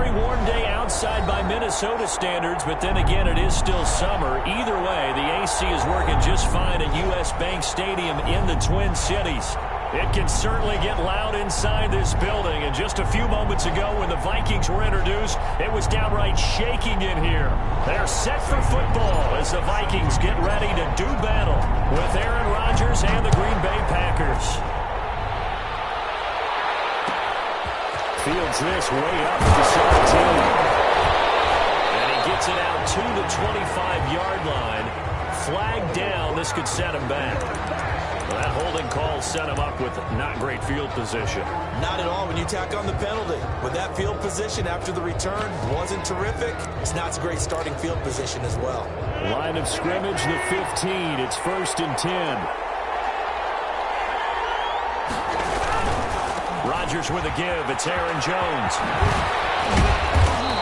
very warm day outside by Minnesota standards, but then again, it is still summer. Either way, the AC is working just fine at U.S. Bank Stadium in the Twin Cities. It can certainly get loud inside this building, and just a few moments ago when the Vikings were introduced, it was downright shaking in here. They're set for football as the Vikings get ready to do battle with Aaron Rodgers and the Green Bay Packers. Fields this way up to 17. And he gets it out to the 25-yard line. Flag down. This could set him back. Well, that holding call set him up with not great field position. Not at all when you tack on the penalty. With that field position after the return wasn't terrific, it's not a great starting field position as well. Line of scrimmage, the 15. It's 1st and 10. Rodgers with a give. It's Aaron Jones.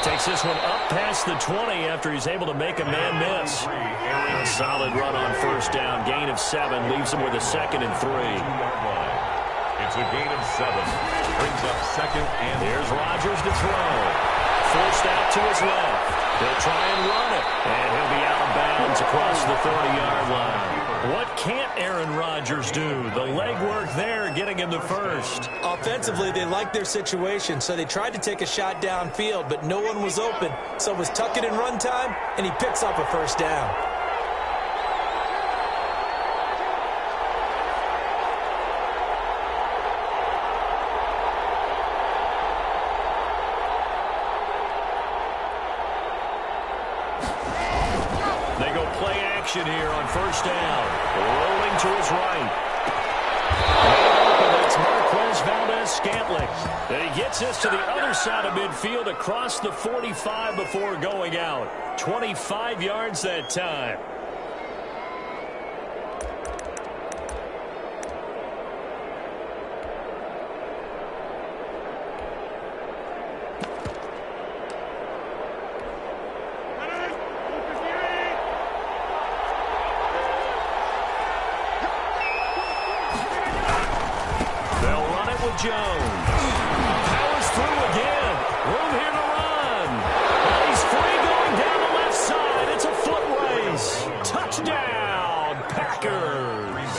Takes this one up past the 20 after he's able to make a man miss. A solid run on 1st down. Gain of 7. Leaves him with a 2nd and 3. It's a gain of 7. Brings up 2nd and... Here's Rodgers to throw. Forced out to his left. They'll try and run it. And he'll be out of bounds across the 30-yard line. What can't Aaron Rodgers do? The legwork there getting him the first. Offensively, they liked their situation, so they tried to take a shot downfield, but no one was open. So it was tuck it and run time, and he picks up a 1st down. They go play action here on 1st down. Rolling to his right. It's Marquez Valdes-Scantling. And he gets this to the other side of midfield across the 45 before going out. 25 yards that time. Jones powers through again. Room here to run. And he's free going down the left side. It's a foot race. Touchdown, Packers.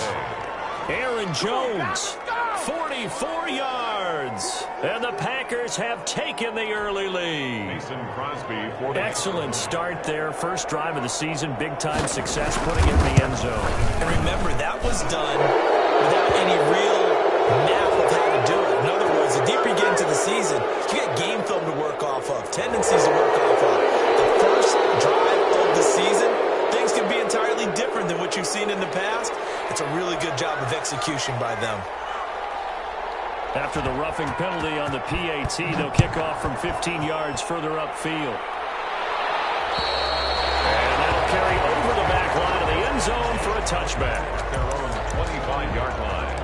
Aaron Jones, 44 yards. And the Packers have taken the early lead. Mason Crosby, 40. Excellent start there. First drive of the season. Big-time success putting it in the end zone. And remember, that was done without any real math of how to do it. In other words, the deeper you get into the season, you get game film to work off of, tendencies to work off of. The first drive of the season, things can be entirely different than what you've seen in the past. It's a really good job of execution by them. After the roughing penalty on the PAT, they'll kick off from 15 yards further upfield. And that'll carry over the back line of the end zone for a touchback. Their own 25-yard line.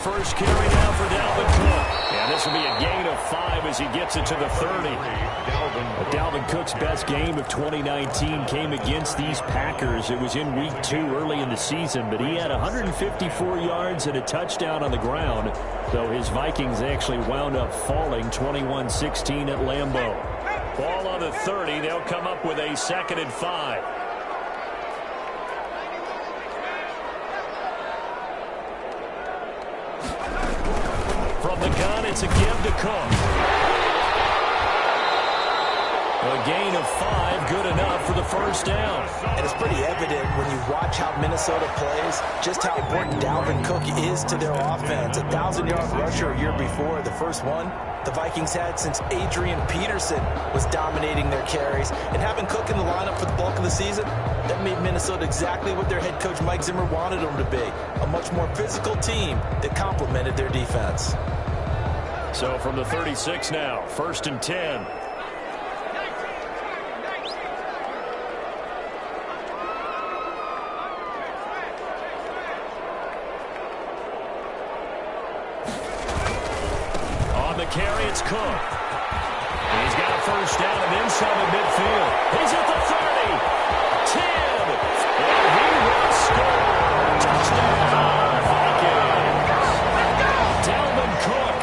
First carry now for Dalvin Cook. And this will be a gain of 5 as he gets it to the 30. Dalvin Cook's best game of 2019 came against these Packers. It was in week 2 early in the season, but he had 154 yards and a touchdown on the ground. So his Vikings actually wound up falling 21-16 at Lambeau. Ball on the 30. They'll come up with a 2nd and 5. From the gun, it's a give to Cook. A gain of 5, good enough for the first down. And it's pretty evident when you watch how Minnesota plays, just how important Dalvin Cook is to their offense. 1,000-yard rusher a year before, the first one. the Vikings had since Adrian Peterson was dominating their carries. And having Cook in the lineup for the bulk of the season, that made Minnesota exactly what their head coach Mike Zimmer wanted them to be, a much more physical team that complemented their defense. So from the 36 now, 1st and 10. Carry, it's Cook. He's got a first down and then some at midfield. He's at the 30, 10, and he will score. Touchdown, Vikings. Dalvin Cook,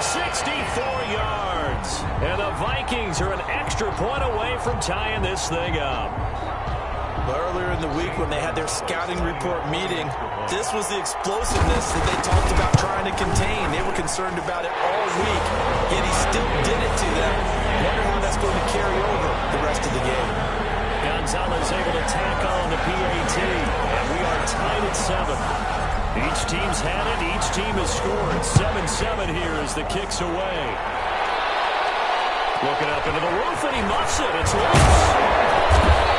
64 yards. And the Vikings are an extra point away from tying this thing up. But earlier in the week when they had their scouting report meeting, this was the explosiveness that they talked about trying to contain. They were concerned about it all week, yet he still did it to them. Wonder how that's going to carry over the rest of the game. Gonzalez able to tack on the PAT, and we are tied at 7. Each team's had it, each team has scored. 7-7 here as the kick's away. Looking up into the roof, and he muffs it. It's loose.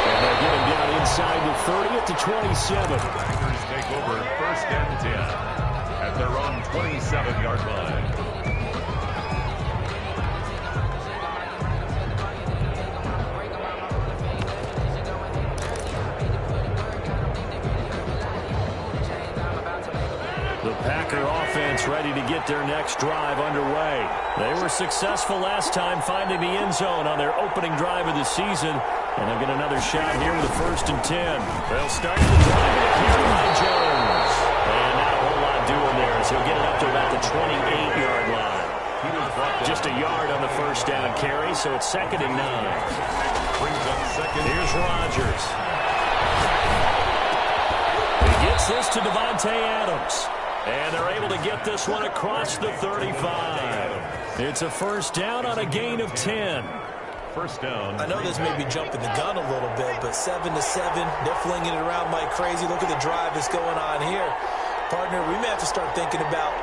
And they'll get him down inside the 30 at the 27. Packers take over 1st and 10 at their own 27-yard line. The Packer offense ready to get their next drive underway. They were successful last time finding the end zone on their opening drive of the season. And they'll get another shot here with a 1st and 10. They'll start the drive with a carry by Jones. And not a whole lot doing there as he'll get it up to about the 28-yard line. Just a yard on the first down carry, so it's 2nd and 9. Brings up 2nd. Here's Rodgers. He gets this to Devontae Adams. And they're able to get this one across the 35. It's a first down on a gain of 10. First down. I know this may be jumping the gun a little bit, but 7-7, they're flinging it around like crazy. Look at the drive that's going on here. Partner, we may have to start thinking about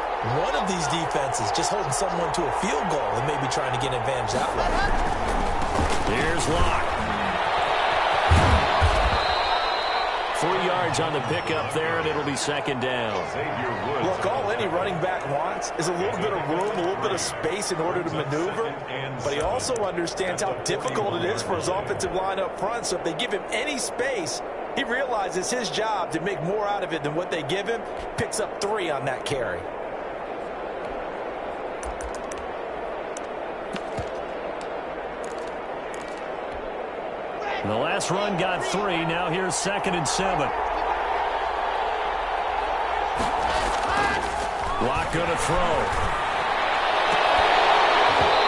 one of these defenses just holding someone to a field goal and maybe trying to get an advantage that way. Here's Locke. 3 yards on the pickup there, and it'll be 2nd down. Look, all any running back wants is a little bit of room, a little bit of space in order to maneuver. But he also understands how difficult it is for his offensive line up front. So if they give him any space, he realizes his job to make more out of it than what they give him. Picks up 3 on that carry. The last run got 3. Now here's 2nd and 7. Locke going to throw.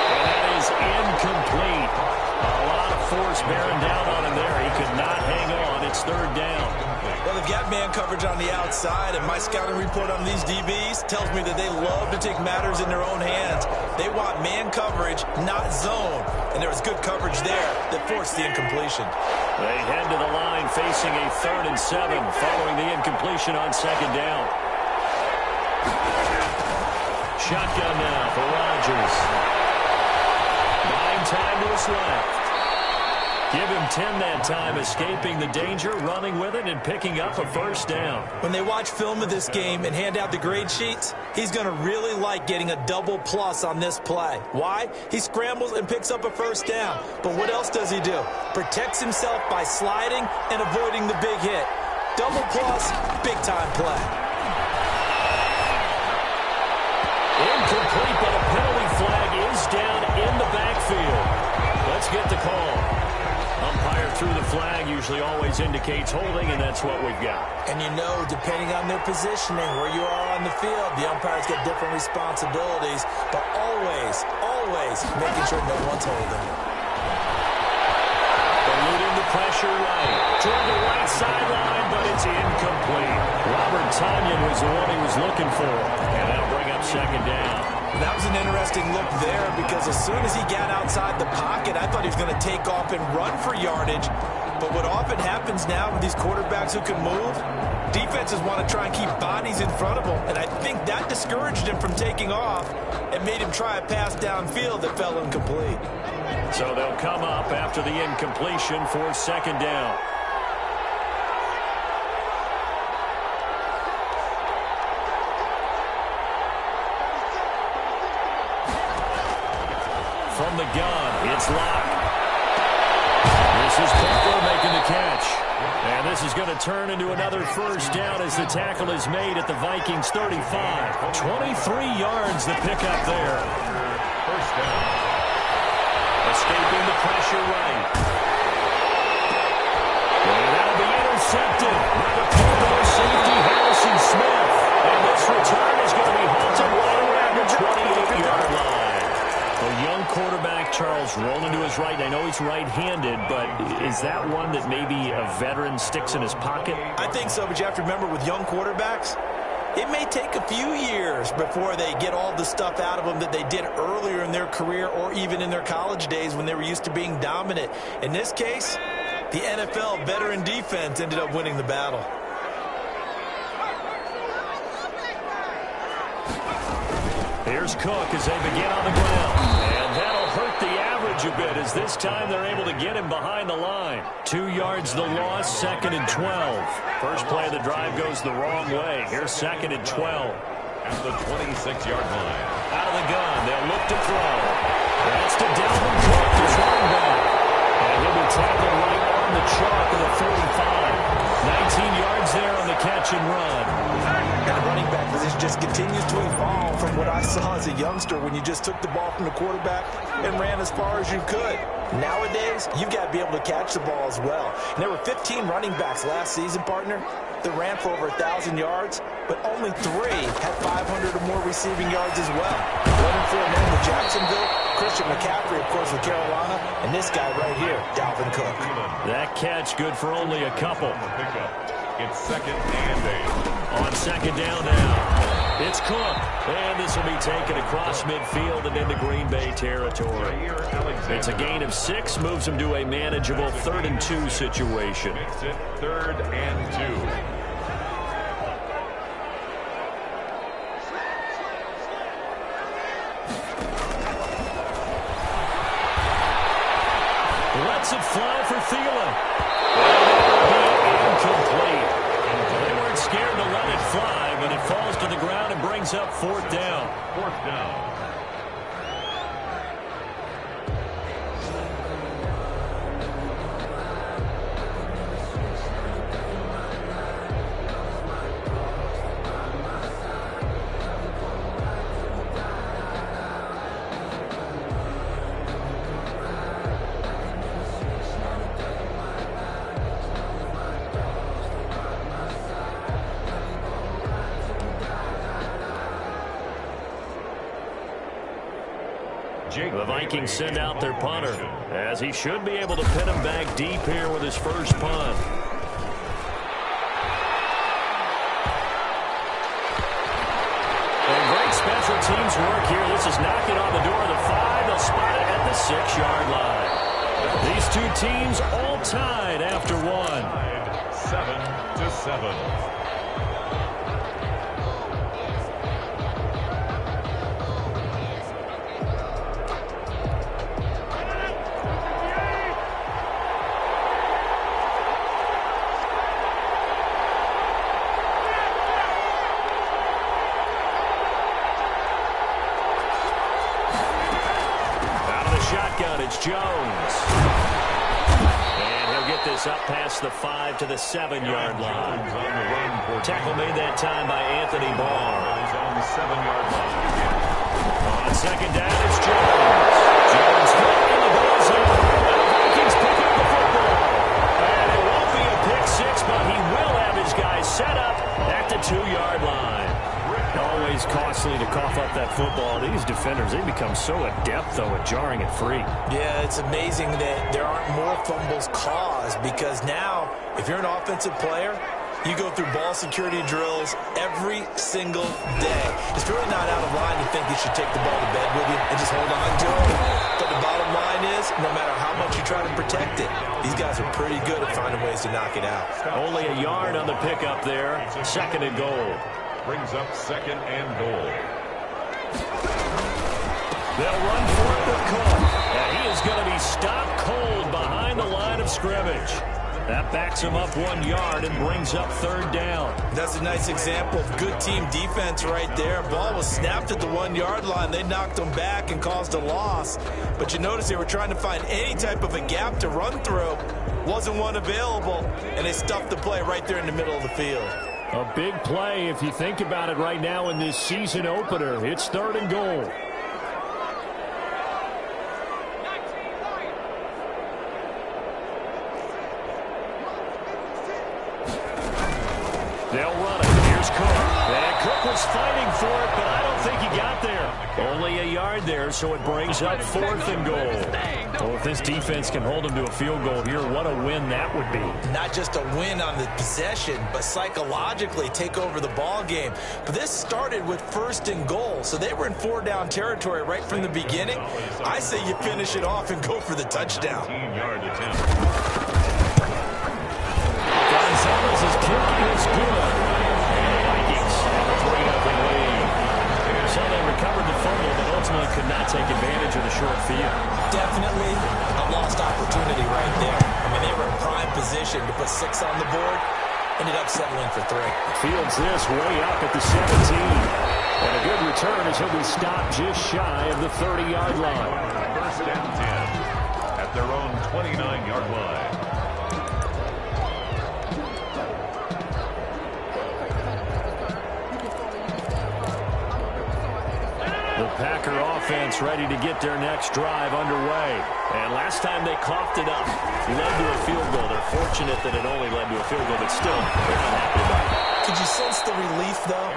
And that is incomplete. A lot of force bearing down on him there. He could not hang on. It's 3rd down. Well, they've got man coverage on the outside, and my scouting report on these DBs tells me that they love to take matters in their own hands. They want man coverage, not zone. And there was good coverage there that forced the incompletion. They head to the line facing a 3rd and 7 following the incompletion on 2nd down. Shotgun now for Rodgers. 9 time to his left. Give him 10 that time, escaping the danger, running with it, and picking up a first down. When they watch film of this game and hand out the grade sheets, he's going to really like getting a double plus on this play. Why? He scrambles and picks up a first down. But what else does he do? Protects himself by sliding and avoiding the big hit. Double plus, big-time play. Incomplete, but a penalty flag is down in the backfield. Let's get the call. Umpire through the flag usually always indicates holding, and that's what we've got. And you know, depending on their positioning, where you are on the field, the umpires get different responsibilities, but always making sure no one's holding. Eluding the pressure right. Toward the right sideline, but it's incomplete. Robert Tonyan was the one he was looking for, and that'll bring up 2nd down. That was an interesting look there because as soon as he got outside the pocket, I thought he was going to take off and run for yardage. But what often happens now with these quarterbacks who can move, Defenses want to try and keep bodies in front of them, and I think that discouraged him from taking off and made him try a pass downfield that fell incomplete. So they'll come up after the incompletion for second down. From the gun, it's Locke. This is Butler making the catch. And this is going to turn into another first down as the tackle is made at the Vikings 35. 23 yards the pickup there. First down. Escaping the pressure right. And that'll be intercepted by the Portland safety Harrison Smith. And this return is going to be halted right around the 28-yard line. A young quarterback, Charles, rolling to his right. I know he's right-handed, but is that one that maybe a veteran sticks in his pocket? I think so, but you have to remember with young quarterbacks, it may take a few years before they get all the stuff out of them that they did earlier in their career or even in their college days when they were used to being dominant. In this case, the NFL veteran defense ended up winning the battle. Here's Cook as they begin on the ground. And that'll hurt the average a bit as this time they're able to get him behind the line. 2 yards the loss, 2nd and 12. First play of the drive goes the wrong way. Here's 2nd and 12. At the 26-yard line. Out of the gun, they'll look to throw. That's to Dalvin Cook, his running back. And he'll be tackled right on the chalk of the 45. 19 yards there on the catch and run. And the running back position just continues to evolve from what I saw as a youngster when you just took the ball from the quarterback and ran as far as you could. Nowadays, you've got to be able to catch the ball as well. And there were 15 running backs last season, partner, that ran for over 1,000 yards, but only 3 had 500 or more receiving yards as well. Leonard Fournette with Jacksonville, Christian McCaffrey, of course, with Carolina, and this guy right here, Dalvin Cook. That catch good for only a couple. It's 2nd and 8. On second down now, it's Cook. And this will be taken across midfield and into Green Bay territory. It's a gain of 6, moves him to a manageable 3rd and 2 situation. Makes it 3rd and 2. Lets it fly for Thielen. Incomplete. They weren't scared to let it fly, but it falls to the ground and brings up 4th down. 4th down. The Vikings send out their punter, as he should be able to pin him back deep here with his first punt. And great special teams work here. This is knocking on the door of the 5. They'll spot it at the 6-yard line. These two teams all tied after one. 7-7. It's Jones. And he'll get this up past the 5 to the 7-yard line. Tackle made that time by Anthony Barr. On the 7-yard line. On second down, it's Jones. Jones throwing the ball's in. The Vikings pick up the football. And it won't be a pick 6, but he will have his guys set up at the 2-yard line. Always costly to cough up that football. These defenders, they become so adept, though, at jarring it free. Yeah, it's amazing that there aren't more fumbles caused because now, if you're an offensive player, You go through ball security drills every single day. It's really not out of line to think you should take the ball to bed with you and just hold on to it. But the bottom line is, no matter how much you try to protect it, these guys are pretty good at finding ways to knock it out. Only a yard on the pickup there. 2nd and goal. Brings up 2nd and goal. They'll run for it with Cook. And he is going to be stopped cold behind the line of scrimmage. That backs him up 1 yard and brings up 3rd down. That's a nice example of good team defense right there. Ball was snapped at the 1 yard line. They knocked him back and caused a loss. But you notice they were trying to find any type of a gap to run through. Wasn't one available, and they stuffed the play right there in the middle of the field. A big play if you think about it right now in this season opener. It's 3rd and goal. They'll run it. Here's Cook. And Cook was fighting for it, but I don't think he got there. Only a yard there, so it brings up 4th and goal. Well, if this defense can hold them to a field goal here, what a win that would be. Not just a win on the possession, but psychologically take over the ball game. But this started with 1st and goal, so they were in 4-down territory right from the beginning. I say you finish it off and go for the touchdown. 15-yard attempt. Gonzalez's kick is good. Vikings have a 3-0 lead. So they recovered the fumble, but ultimately could not take advantage of the short field. Definitely a lost opportunity right there. I mean, they were in prime position to put 6 on the board. Ended up settling for 3. Fields this way up at the 17. And a good return as he'll be stopped just shy of the 30-yard line. 1st and 10 at their own 29-yard line. The Packer offense ready to get their next drive underway. And last time they coughed it up, led to a field goal. They're fortunate that it only led to a field goal, but still, they're not happy about it. Could you sense the relief, though,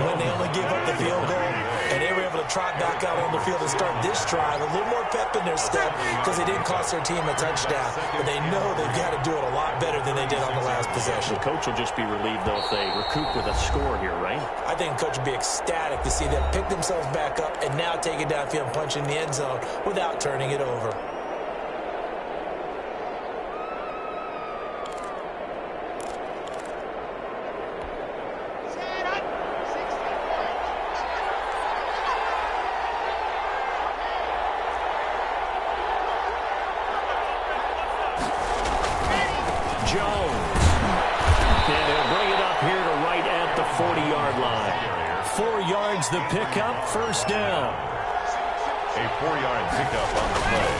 when they only gave up the field goal and they were able to trot back out on the field and start this drive? A little more pep in their step because they didn't cost their team a touchdown. But they know they've got to do it a lot better than they did on the last possession. The coach will just be relieved, though, if they recoup with a score here, right? I think the coach would be ecstatic to see them pick themselves back up and now take it downfield and punch in the end zone without turning it over. Jones. And they'll bring it up here to right at the 40-yard line. 4 yards the pickup, 1st down. A 4-yard pickup on the play.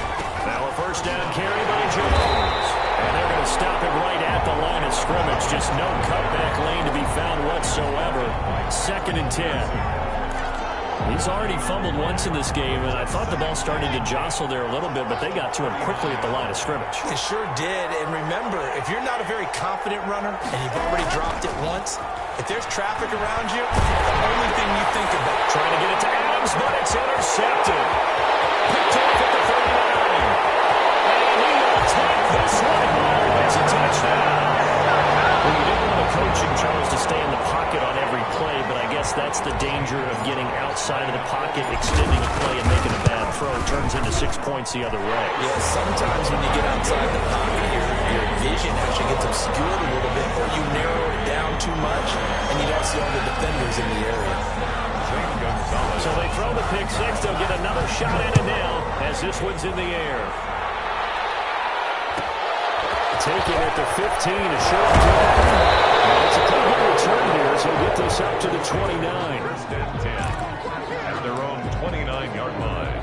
Now a 1st down carry by Jones. And they're going to stop it right at the line of scrimmage. Just no cutback lane to be found whatsoever. 2nd and 10. He's already fumbled once in this game, and I thought the ball started to jostle there a little bit, but they got to him quickly at the line of scrimmage. It sure did. And remember, if you're not a very confident runner and you've already dropped it once, if there's traffic around you, the only thing you think about. Trying to get it to Adams, but it's intercepted. Picked off at the 39. And he will take this one home. It's a touchdown. Well, you didn't want a coaching Charles to stay in the pocket on every play, but I guess that's the danger of getting outside of the pocket, extending a play and making a bad throw. Turns into 6 points the other way. Yeah, sometimes when you get outside the pocket, your vision actually gets obscured a little bit, or you narrow it down too much, and you don't see all the defenders in the area. So they throw the pick six. They'll get another shot at it now as this one's in the air. Taking at the 15, a short kick. It's a pretty good return here, so he'll get this up to the 29. 1st and 10 at their own 29-yard line.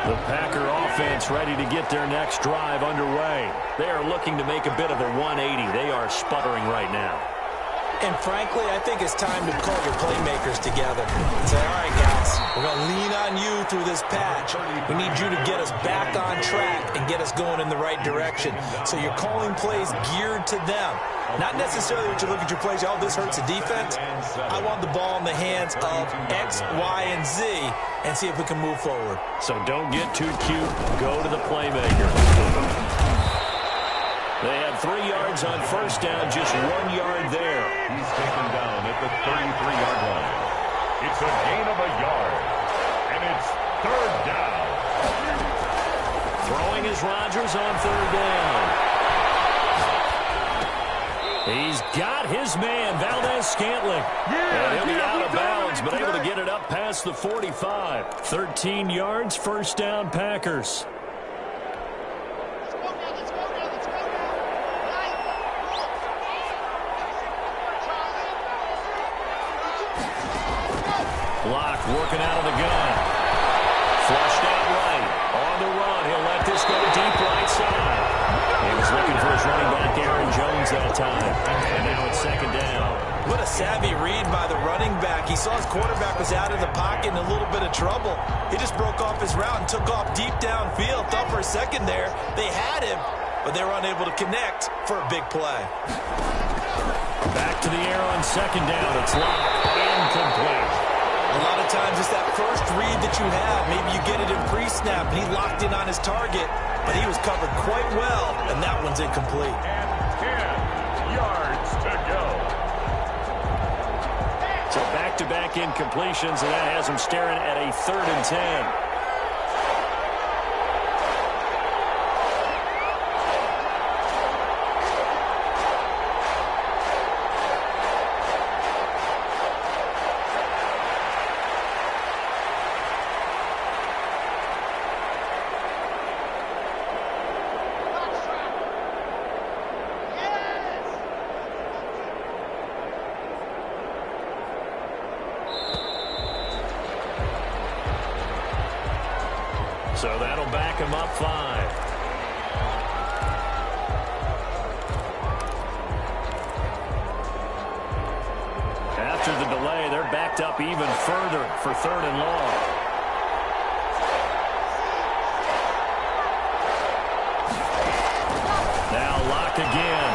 The Packer offense ready to get their next drive underway. They are looking to make a bit of a 180. They are sputtering right now. And frankly, I think it's time to call your playmakers together and say, all right, guys, we're going to lean on you through this patch. We need you to get us back on track and get us going in the right direction. So you're calling plays geared to them. Not necessarily that you look at your plays, oh, this hurts the defense. I want the ball in the hands of X, Y, and Z and see if we can move forward. So don't get too cute. Go to the playmaker. They had 3 yards on first down, just 1 yard there. He's taken down at the 33-yard line. It's a gain of a yard, and it's third down. Throwing is Rodgers on third down. He's got his man, Valdes-Scantling. And he'll be out of bounds, but able to get it up past the 45. 13 yards, first down, Packers. Block working out of the gun. Flushed out right. On the run. He'll let this go deep right side. He was looking for his running back, Aaron Jones, that time. And now it's second down. What a savvy read by the running back. He saw his quarterback was out of the pocket in a little bit of trouble. He just broke off his route and took off deep downfield. Thought for a second there they had him, but they were unable to connect for a big play. Back to the air on second down. It's locked. Incomplete. A lot of times it's that first read that you have. Maybe you get it in pre-snap, and he locked in on his target, but he was covered quite well, and that one's incomplete. And 10 yards to go. So back-to-back incompletions, and that has him staring at a 3rd and 10. So that'll back him up 5. After the delay, they're backed up even further for 3rd and long. Now Locke again.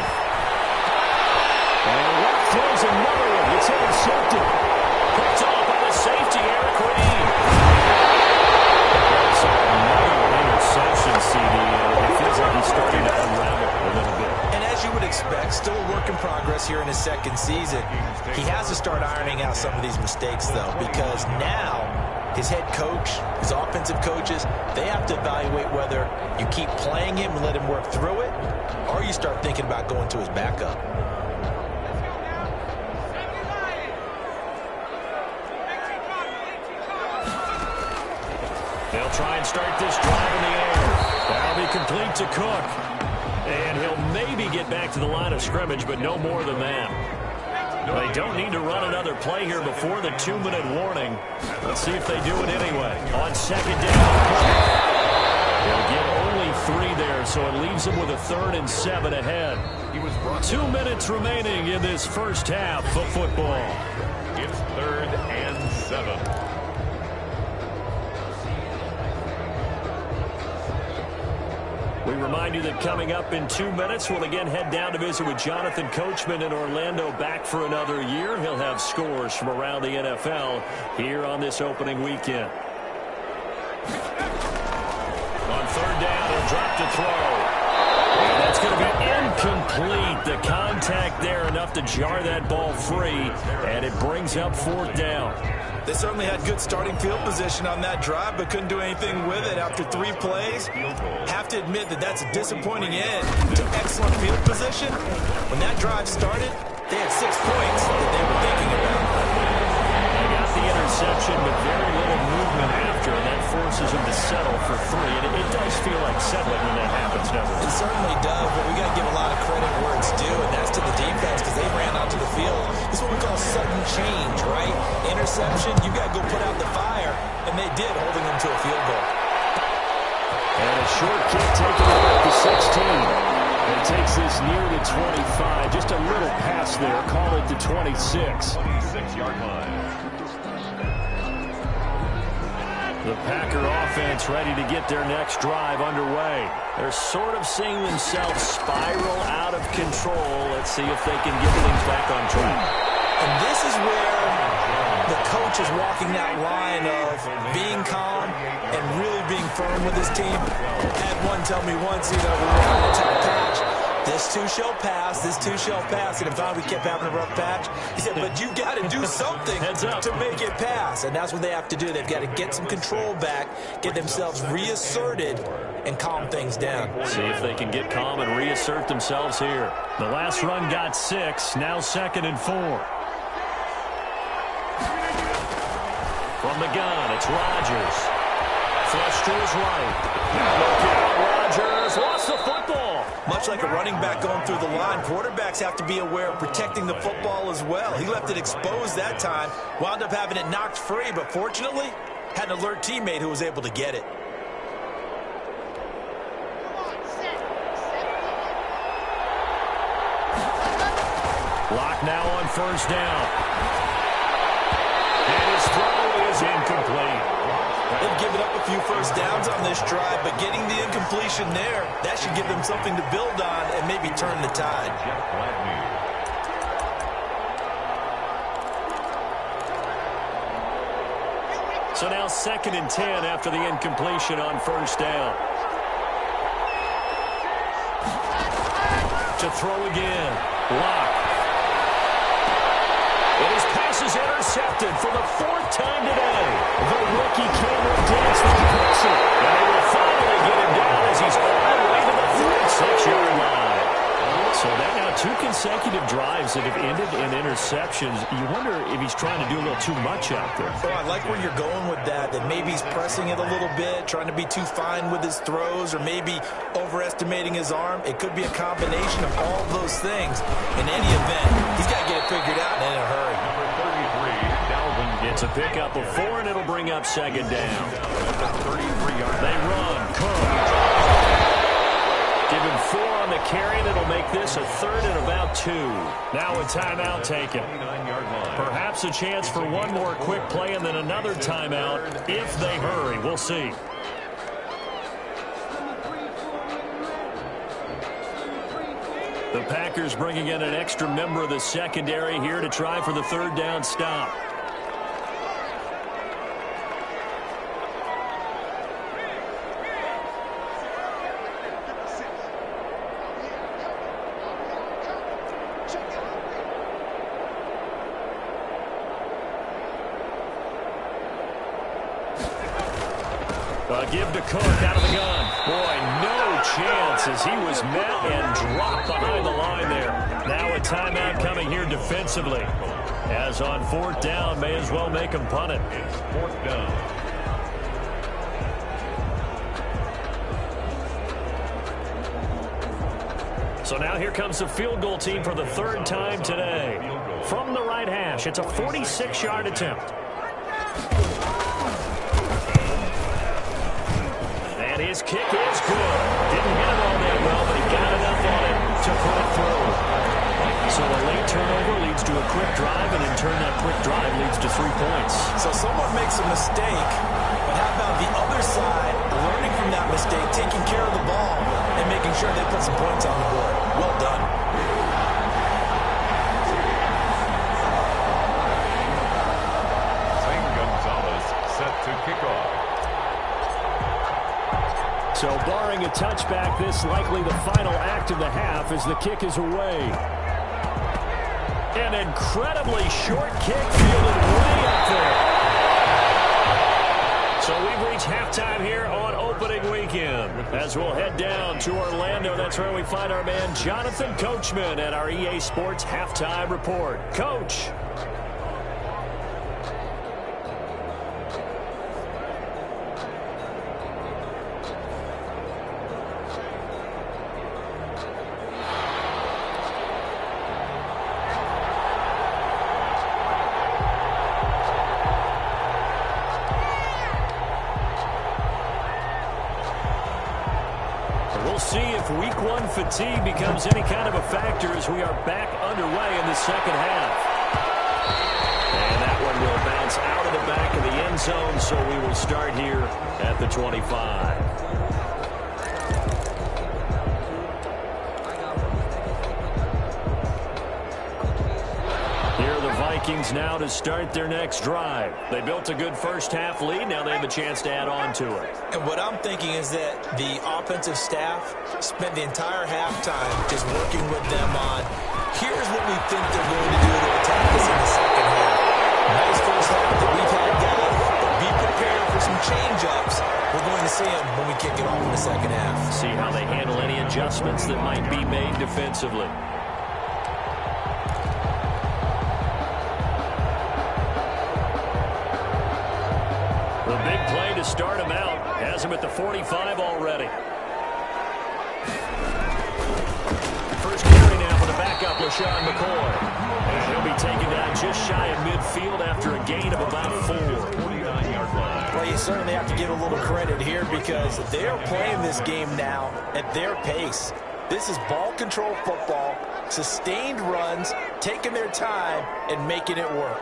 And Locke throws another one. It's intercepted. Picked off by the safety, Eric Reed. Interception, CD. It feels like he's starting to unravel a little bit. And as you would expect, still a work in progress here in his second season. He has to start ironing out some of these mistakes, though, because now his head coach, his offensive coaches, they have to evaluate whether you keep playing him and let him work through it, or you start thinking about going to his backup. They'll try and start this drive in the air. That'll be complete to Cook. And he'll maybe get back to the line of scrimmage, but no more than that. They don't need to run another play here before the 2-minute warning. Let's see if they do it anyway. On second down, they'll get only 3 there, so it leaves them with a 3rd and 7 ahead. 2 minutes remaining in this first half of football. It's 3rd and 7. We remind you that coming up in 2 minutes, we'll again head down to visit with Jonathan Coachman in Orlando, back for another year. He'll have scores from around the NFL here on this opening weekend. On 3rd down, he'll drop to throw. And that's going to be incomplete. The contact there enough to jar that ball free, and it brings up 4th down. They certainly had good starting field position on that drive, but couldn't do anything with it after 3 plays. Have to admit that that's a disappointing end to excellent field position. When that drive started, they had 6 points that they were thinking about. They got the interception, but very little movement after, and that forces them to settle for 3. And it does feel like settling when that happens, doesn't it? It certainly does, but we got to give a lot of credit where it's due, and that's to the defense, because they ran onto the field. This is what we call sudden change, right? Interception, you got to go put out the fire, and they did, holding them to a field goal. And a short kick taken at the 16. And it takes this near the 25. Just a little pass there. Call it the 26. 26-yard line. The Packer offense ready to get their next drive underway. They're sort of seeing themselves spiral out of control. Let's see if they can get things back on track. And this is where the coach is walking that line of being calm and really being firm with his team. I had one tell me once, we were on a tough patch. This too shall pass. This too shall pass. And if finally we kept having a rough patch, he said, but you got to do something to make it pass. And that's what they have to do. They've got to get some control back, get themselves reasserted, and calm things down. See if they can get calm and reassert themselves here. The last run got 6. Now 2nd and 4. From the gun, it's Rodgers. Flush to his right. Look out, Rodgers lost the football. Much like a running back going through the line, quarterbacks have to be aware of protecting the football as well. He left it exposed that time, wound up having it knocked free, but fortunately, had an alert teammate who was able to get it. Lock now on 1st down. And his throw is incomplete. They've given up a few first downs on this drive, but getting the incompletion there, that should give them something to build on and maybe turn the tide. So now 2nd and 10 after the incompletion on 1st down. To throw again. Lock. And his pass is intercepted for the 4th time today. The rookie Cameron Dantzler picks it. And they will finally get him down as he's all the way to the 46-yard line. So that now 2 consecutive drives that have ended in interceptions. You wonder if he's trying to do a little too much out there. Oh, I like where you're going with that maybe he's pressing it a little bit, trying to be too fine with his throws, or maybe overestimating his arm. It could be a combination of all those things. In any event, he's got to get it figured out and in a hurry. Number 33, Dalvin. It's a pickup of 4, and it'll bring up 2nd down. 33-yard. They run. Cook. Give him 4 on the carry, and it'll make this a 3rd and about 2. Now a timeout taken. 29-yard line. Perhaps a chance for one more quick play and then another timeout if they hurry. We'll see. The Packers bringing in an extra member of the secondary here to try for the 3rd down stop. Give to Cook out of the gun. Boy, no chance as he was met and dropped behind the line there. Now a timeout coming here defensively. As on 4th down, may as well make him punt it. It's 4th down. So now here comes the field goal team for the 3rd time today. From the right hash, it's a 46-yard attempt. And his kick is good. Didn't hit it all that well, but he got enough on it to put it through. So a late turnover leads to a quick drive, and in turn that quick drive leads to 3 points. So someone makes a mistake, but how about the other side learning from that mistake, taking care of the ball, and making sure they put some points on the board? Well done. Zane Gonzalez set to kick off. So barring a touchback, this likely the final act of the half as the kick is away. An incredibly short kick fielded way up there. So we've reached halftime here on opening weekend. As we'll head down to Orlando, that's where we find our man Jonathan Coachman at our EA Sports Halftime Report. Coach. We'll see if week 1 fatigue becomes any kind of a factor as we are back underway in the second half. And that one will bounce out of the back of the end zone, so we will start here at the 25. Vikings now to start their next drive. They built a good first-half lead. Now they have a chance to add on to it. And what I'm thinking is that the offensive staff spent the entire halftime just working with them on, here's what we think they're going to do to attack us in the second half. Nice first half that we've had, guys. But be prepared for some change-ups. We're going to see them when we kick it off in the second half. See how they handle any adjustments that might be made defensively. The big play to start him out has him at the 45 already. First carry now for the backup, LaShawn McCoy. And he'll be taken down just shy of midfield after a gain of about 4. Well, you certainly have to give a little credit here because they're playing this game now at their pace. This is ball control football, sustained runs, taking their time, and making it work.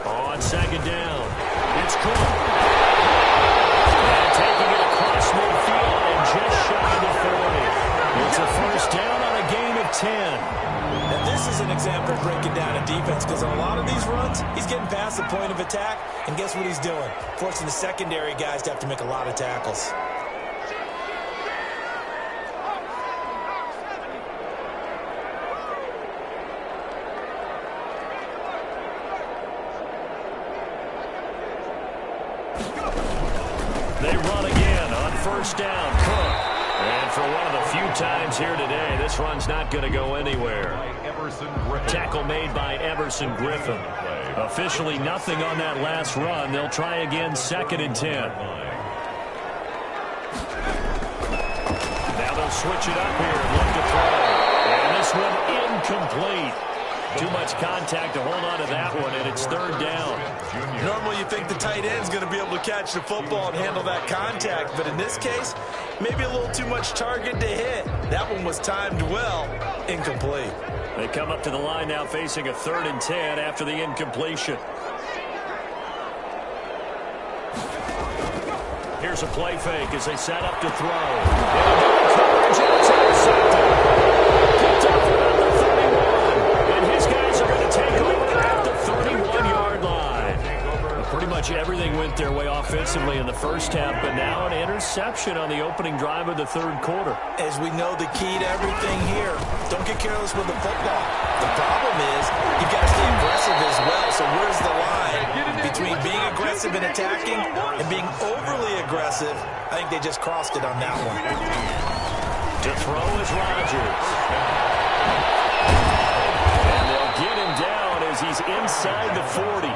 On second down, it's Cook. And taking it across midfield and just shy of the 40. It's a first down on a gain of 10. And this is an example of breaking down a defense because on a lot of these runs, he's getting past the point of attack, and guess what he's doing? Forcing the secondary guys to have to make a lot of tackles. They run again on first down. Cook. And for one of the few times here today, this run's not going to go anywhere. Tackle made by Everson Griffin. Officially nothing on that last run. They'll try again, 2nd and 10. Now they'll switch it up here and look to throw. And this one incomplete. Too much contact to hold on to that one, and it's 3rd down. Normally you think the tight end's going to be able to catch the football and handle that contact, but in this case, maybe a little too much target to hit. That one was timed well, incomplete. They come up to the line now facing a 3rd and 10 after the incompletion. Here's a play fake as they set up to throw. Coverage, and it's intercepted. Picked up about the 31. And his guys are going to take over at the 31-yard line. Pretty much everything went their way offensively in the first half, but now an interception on the opening drive of the 3rd quarter. As we know, the key to everything here, don't get careless with the football. The problem is you've got to stay aggressive as well. So where's the line between being aggressive and attacking and being overly aggressive? I think they just crossed it on that one. To throw is Rodgers. And they'll get him down as he's inside the 40.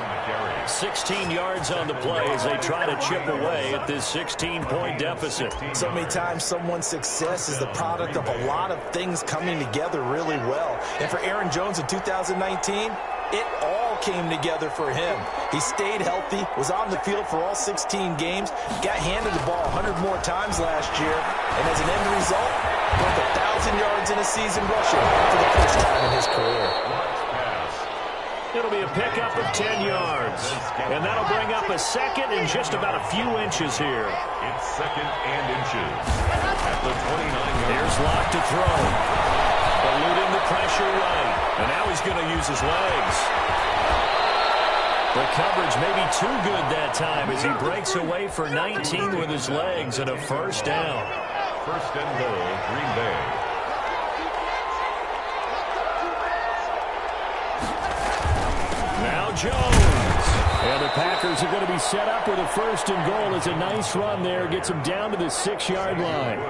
16 yards on the play as they try to chip away at this 16-point deficit. So many times someone's success is the product of a lot of things coming together really well. And for Aaron Jones in 2019, it all came together for him. He stayed healthy, was on the field for all 16 games, got handed the ball 100 more times last year, and as an end result, broke 1,000 yards in a season rushing for the first time in his career. It'll be a pickup of 10 yards. And that'll bring up a 2nd and just about a few inches here. It's 2nd and inches. At the 29-yard. Here's Locke to throw. Eluding the pressure right. And now he's going to use his legs. The coverage may be too good that time as he breaks away for 19 with his legs and a first down. 1st and goal, Green Bay. Now Jones. And the Packers are going to be set up with a 1st and goal. It's a nice run there. Gets them down to the 6-yard line.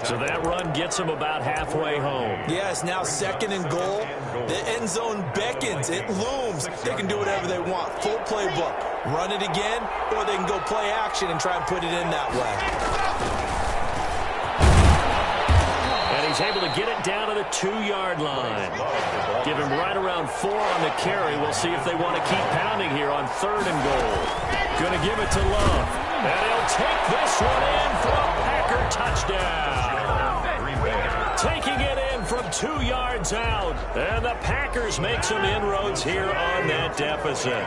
So that run gets them about halfway home. Yes, now 2nd and goal. The end zone beckons. It looms. They can do whatever they want. Full playbook. Run it again, or they can go play action and try and put it in that way. He's able to get it down to the 2-yard line. Give him right around 4 on the carry. We'll see if they want to keep pounding here on 3rd and goal. Going to give it to Love. And he'll take this one in for a Packer touchdown. Taking it in from 2 yards out. And the Packers make some inroads here on that deficit.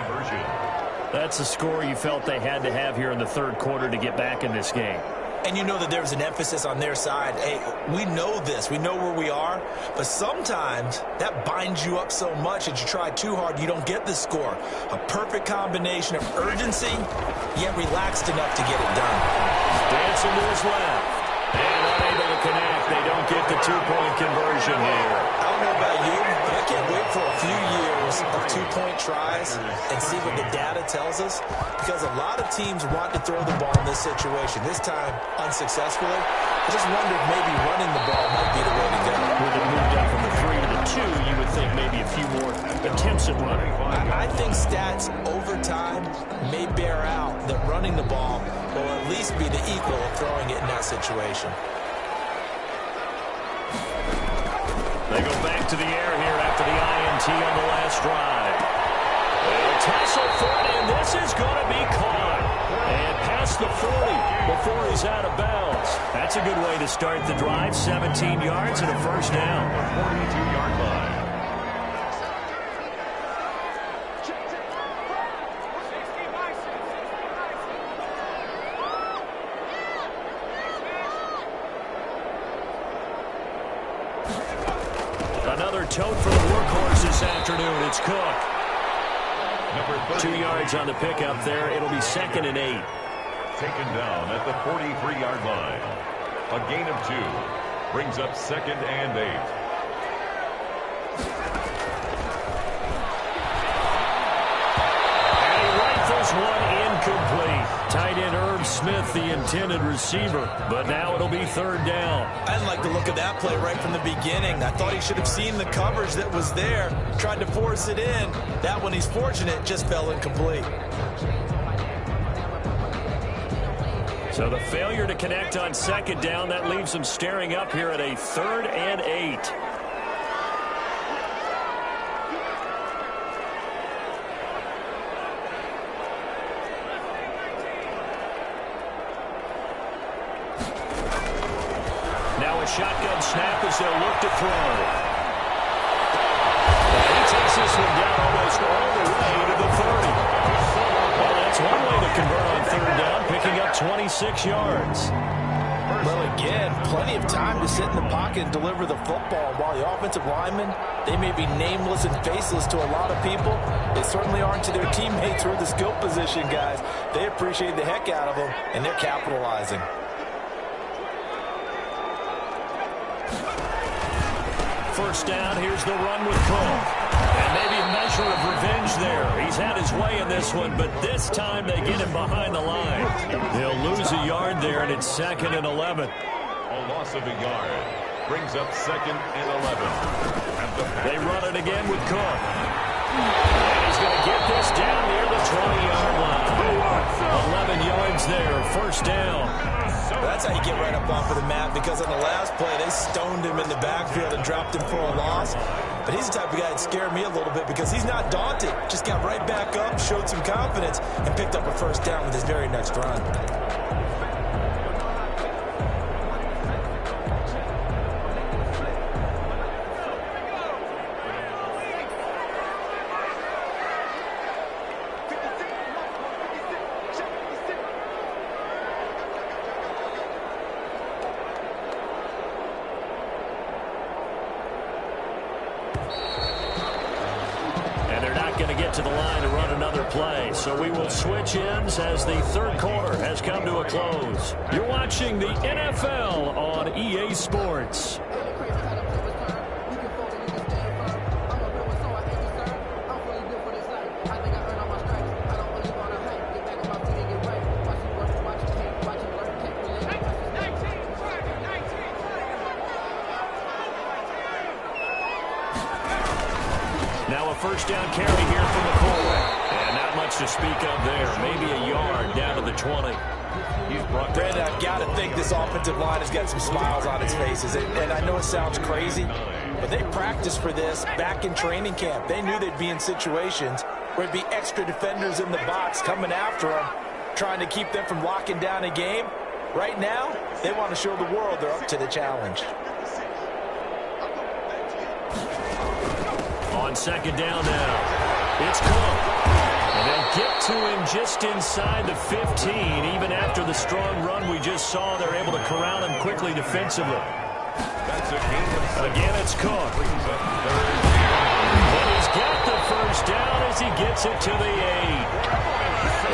That's the score you felt they had to have here in the 3rd quarter to get back in this game. And you know that there's an emphasis on their side. Hey, we know this. We know where we are. But sometimes that binds you up so much that you try too hard, you don't get the score. A perfect combination of urgency, yet relaxed enough to get it done. Dancing to his left. And unable to connect. They don't get the two-point conversion here. I don't know about you, but I can't wait for a few years of two-point tries and see what the data tells us, because a lot of teams want to throw the ball in this situation. This time, unsuccessfully. I just wonder if maybe running the ball might be the way to go. With it moved up from the 3 to the 2, you would think maybe a few more attempts at running. I think stats over time may bear out that running the ball will at least be the equal of throwing it in that situation. They go back to the air here after the INT on the last drive. They'll tassel for it, and this is going to be caught. And past the 40 before he's out of bounds. That's a good way to start the drive. 17 yards and a first down. 42-yard line. Another tote for the workhorse this afternoon. It's Cook. 2 yards on the pickup there. It'll be 2nd and 8. Taken down at the 43-yard line. A gain of 2. Brings up 2nd and 8. And he rifles one incomplete. Tight end Irv Smith, the intended receiver. But now it'll be 3rd down. I didn't like the look of that play right from the beginning. I thought he should have seen the coverage that was there, tried to force it in. That one, he's fortunate, just fell incomplete. So the failure to connect on 2nd down, that leaves him staring up here at a 3rd and 8. Now a shotgun snap as they'll look to throw. He takes this one down almost all the way to the 30. Well, that's one way to convert on 3rd down, picking up 26 yards. Well, again, plenty of time to sit in the pocket and deliver the football. While the offensive linemen, they may be nameless and faceless to a lot of people, they certainly aren't to their teammates who are the skill position guys. They appreciate the heck out of them, and they're capitalizing. First down, here's the run with Cook. And maybe a measure of revenge there. He's had his way in this one, but this time they get him behind the line. They'll lose a yard there, and it's 2nd and 11. A loss of a yard. Brings up 2nd and 11. They run it again with Cook. And he's going to get this down near the 20-yard line. 11 yards there, first down. That's how you get right up off of the mat, because on the last play, they stoned him in the backfield and dropped him for a loss. But he's the type of guy that scared me a little bit because he's not daunted. Just got right back up, showed some confidence, and picked up a first down with his very next run. To the line to run another play. So we will switch ends as the 3rd quarter has come to a close. You're watching the NFL on EA Sports. Now a first down carry here from the quarterback. And not much to speak of there. Maybe a yard down to the 20. Brandon, I've got to think this offensive line has got some smiles on its faces. And I know it sounds crazy, but they practiced for this back in training camp. They knew they'd be in situations where there'd be extra defenders in the box coming after them, trying to keep them from locking down a game. Right now, they want to show the world they're up to the challenge. On 2nd down now. It's Cook. And they'll get to him just inside the 15. Even after the strong run we just saw, they're able to corral him quickly defensively. Again, it's Cook. And he's got the first down as he gets it to the 8.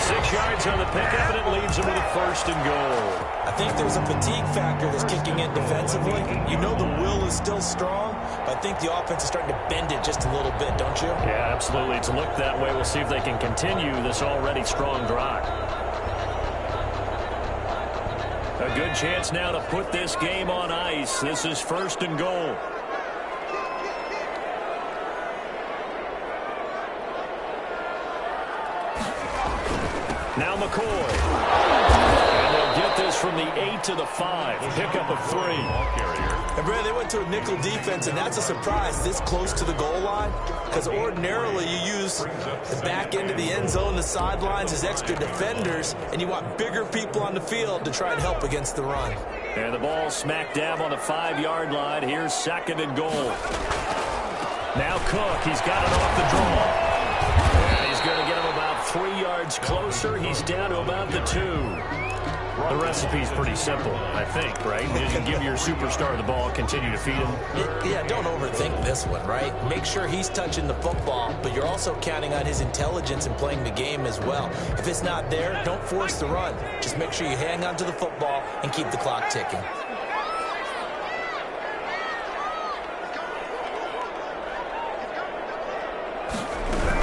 6 yards on the pickup, and it leaves him with a first and goal. I think there's a fatigue factor that's kicking in defensively. You know the will is still strong, but I think the offense is starting to bend it just a little bit, don't you? Yeah, absolutely. It's looked that way. We'll see if they can continue this already strong drive. A good chance now to put this game on ice. This is first and goal. Now McCoy. And they'll get this from the 8 to the 5. Pickup of 3. And Brad, they went to a nickel defense, and that's a surprise this close to the goal line, because ordinarily you use the back end of the end zone, the sidelines as extra defenders, and you want bigger people on the field to try and help against the run. And the ball smack dab on the 5-yard line. Here's second and goal. Now Cook, he's got it off the draw. And he's going to get him about 3 yards closer. He's down to about the 2. The recipe's pretty simple, I think, right? You can give your superstar the ball, continue to feed him. Yeah, don't overthink this one, right? Make sure he's touching the football, but you're also counting on his intelligence and playing the game as well. If it's not there, don't force the run. Just make sure you hang on to the football and keep the clock ticking.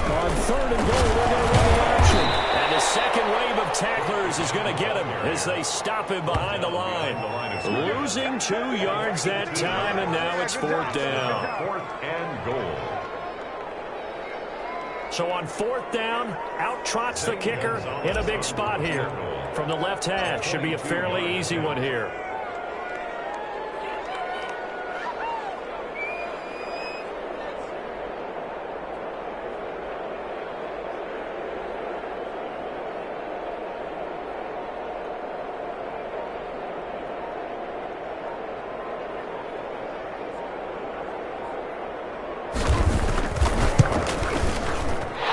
On third and goal, they're going to run the option. And the second wave of tacklers is going to get him as they stop him behind the line. Losing 2 yards that time, and now it's fourth down. 4th and goal. So on fourth down, out trots the kicker in a big spot here. From the left hash, should be a fairly easy one here.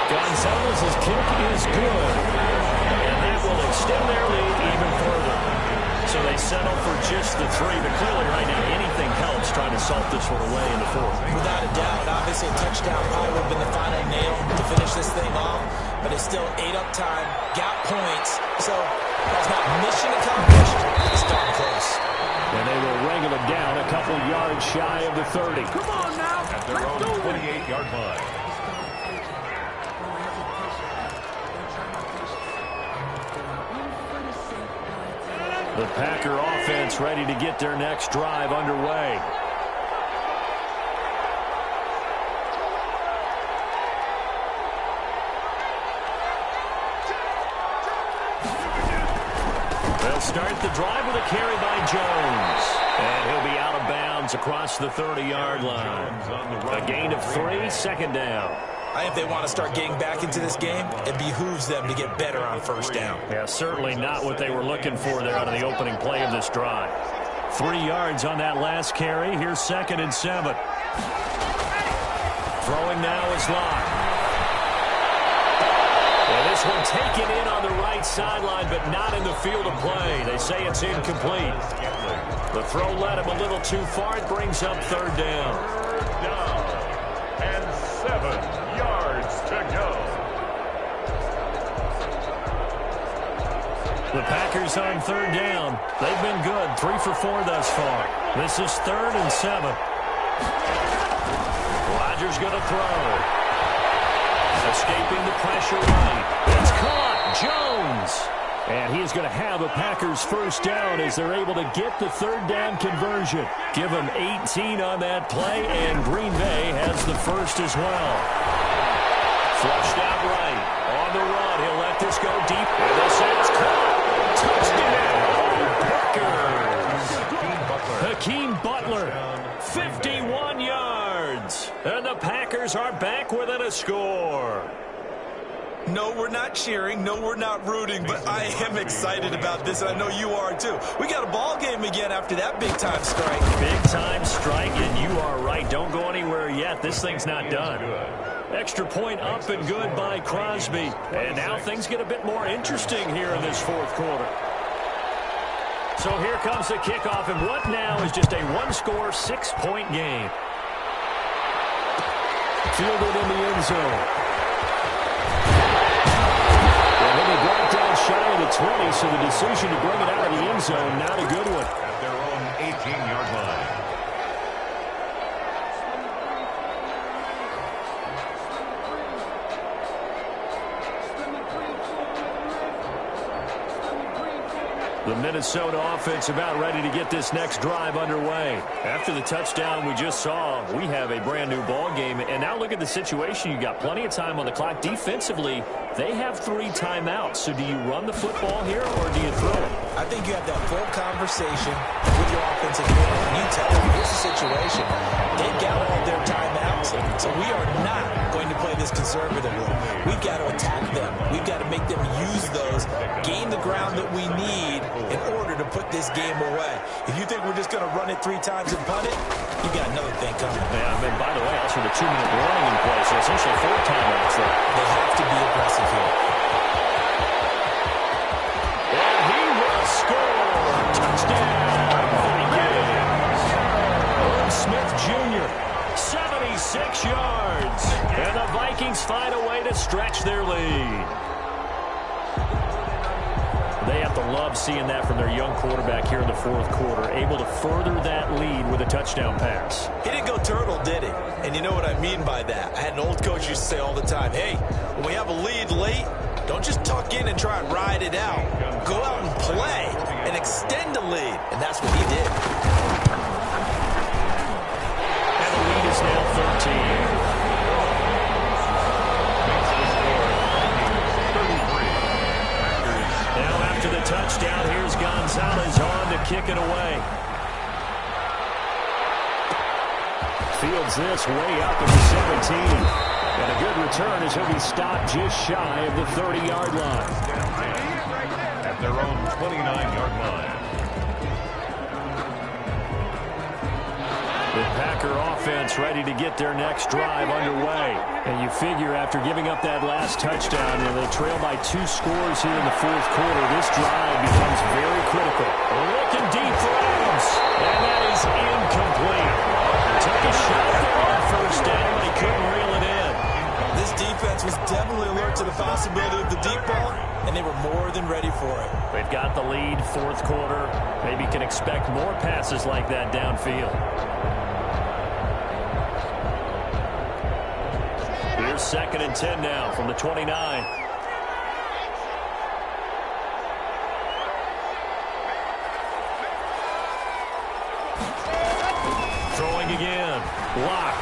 Gonzalez's kick is good, and that will extend their lead even further. So they settle for just the 3, but clearly right now anything helps trying to salt this one away in the 4th. Without a doubt, obviously a touchdown probably would have been the final nail to finish this thing off, but it's still 8 up time, got points, so that's not mission accomplished, it's darn close. And they will wrangle him down a couple yards shy of the 30. Come on now, at their own 28-yard line. The Packer offense ready to get their next drive underway. They'll start the drive with a carry by Jones. And he'll be out of bounds across the 30-yard line. A gain of 3, second down. I think they want to start getting back into this game. It behooves them to get better on first down. Yeah, certainly not what they were looking for there out of the opening play of this drive. 3 yards on that last carry. Here's second and 7. Throwing now is Locke. And this one taken in on the right sideline, but not in the field of play. They say it's incomplete. The throw led him a little too far. It brings up third down. Third down and 7 yards to go. The Packers on third down. They've been good. 3 for 4 thus far. This is 3rd and 7. Rodgers going to throw. Escaping the pressure right. It's caught. Jones. And he is going to have a Packers first down as they're able to get the third down conversion. Give them 18 on that play, and Green Bay has the first as well. Flushed out right. On the run, he'll let this go deep. And this is caught. Touchdown, Packers. Hakeem Butler, 51 yards. And the Packers are back within a score. No, we're not cheering. No, we're not rooting, but I am excited about this, and I know you are too. We got a ball game again after that big-time strike. Big-time strike, and you are right. Don't go anywhere yet. This thing's not done. Extra point up and good by Crosby. And now things get a bit more interesting here in this fourth quarter. So here comes the kickoff, and what now is just a one-score, 6-point game. Fielded in the end zone. And he'll be brought down shy of the 20, so the decision to bring it out of the end zone, not a good one. At their own 18-yard line. The Minnesota offense about ready to get this next drive underway. After the touchdown we just saw, we have a brand new ball game. And now look at the situation. You got plenty of time on the clock. Defensively, they have 3 timeouts. So do you run the football here or do you throw it? I think you have that full conversation with your offensive unit. And you tell them, here's the situation. They've got all their timeouts. So we are not going to play this conservatively. We've got to attack them. We've got to make them use those, gain the ground that we need in order to put this game away. If you think we're just going to run it 3 times and punt it, you got another thing coming. Yeah, and by the way, also the 2-minute warning in place, so essentially 4 timeouts there. They have to be aggressive here. And he will score. Touchdown, Vikings. Irv Smith Jr., 76 yards. And the Vikings find a way to stretch their lead. They have to love seeing that from their young quarterback here in the fourth quarter, able to further that lead with a touchdown pass. He didn't go turtle, did he? And you know what I mean by that. I had an old coach used to say all the time, hey, when we have a lead late, don't just tuck in and try and ride it out. Go out and play and extend the lead. And that's what he did. And the lead is now 13. The touchdown. Here's Gonzalez on to kick it away. Fields this way up at the 17. And a good return as he'll be stopped just shy of the 30-yard line. At their own 29-yard line. The Packer offense ready to get their next drive underway. And you figure after giving up that last touchdown, they trail by 2 scores here in the fourth quarter. This drive becomes very critical. Looking deep for Adams. And that is incomplete. Took a shot there on first down, but he couldn't reel it in. This defense was definitely alert to the possibility of the deep ball, and they were more than ready for it. They've got the lead, fourth quarter. Maybe can expect more passes like that downfield. Here's 2nd and 10 now from the 29. Throwing again. Lock.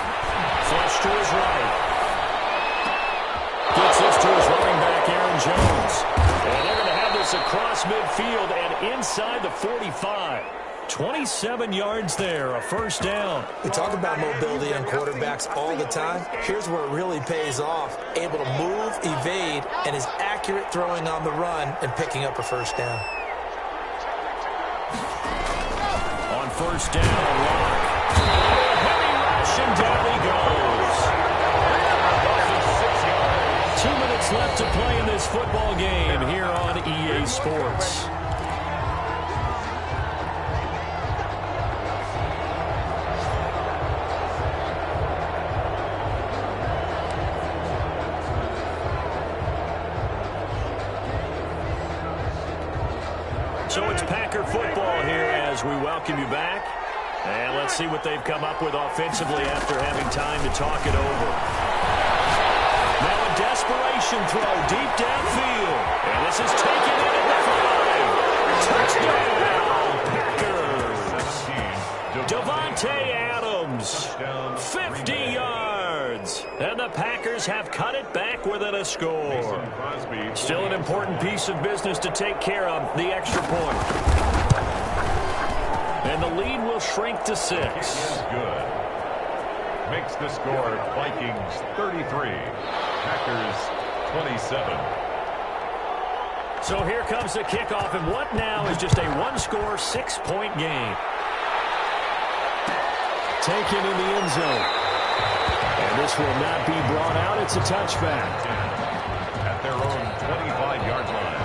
Flush to his right. Gets this to his running back, Aaron Jones. And they're going to have this across midfield and inside the 45. 27 yards there, a first down. We talk about mobility on quarterbacks all the time. Here's where it really pays off. Able to move, evade, and is accurate throwing on the run and picking up a first down. On first down, Lock. Heavy rush, and down he goes. 2 minutes left to play in this football game here on EA Sports. So it's Packer football here as we welcome you back. And let's see what they've come up with offensively after having time to talk it over. Now a desperation throw deep downfield. And this is taken in at the 5. Touchdown, Packers. Davante Adams, 50 yards. And the Packers have cut it back within a score. Still an important piece of business to take care of, the extra point. And the lead will shrink to 6. Good. Makes the score Vikings 33, Packers 27. So here comes the kickoff, and what now is just a one-score, 6-point game. Taken in the end zone. And this will not be brought out. It's a touchback. At their own 25-yard line.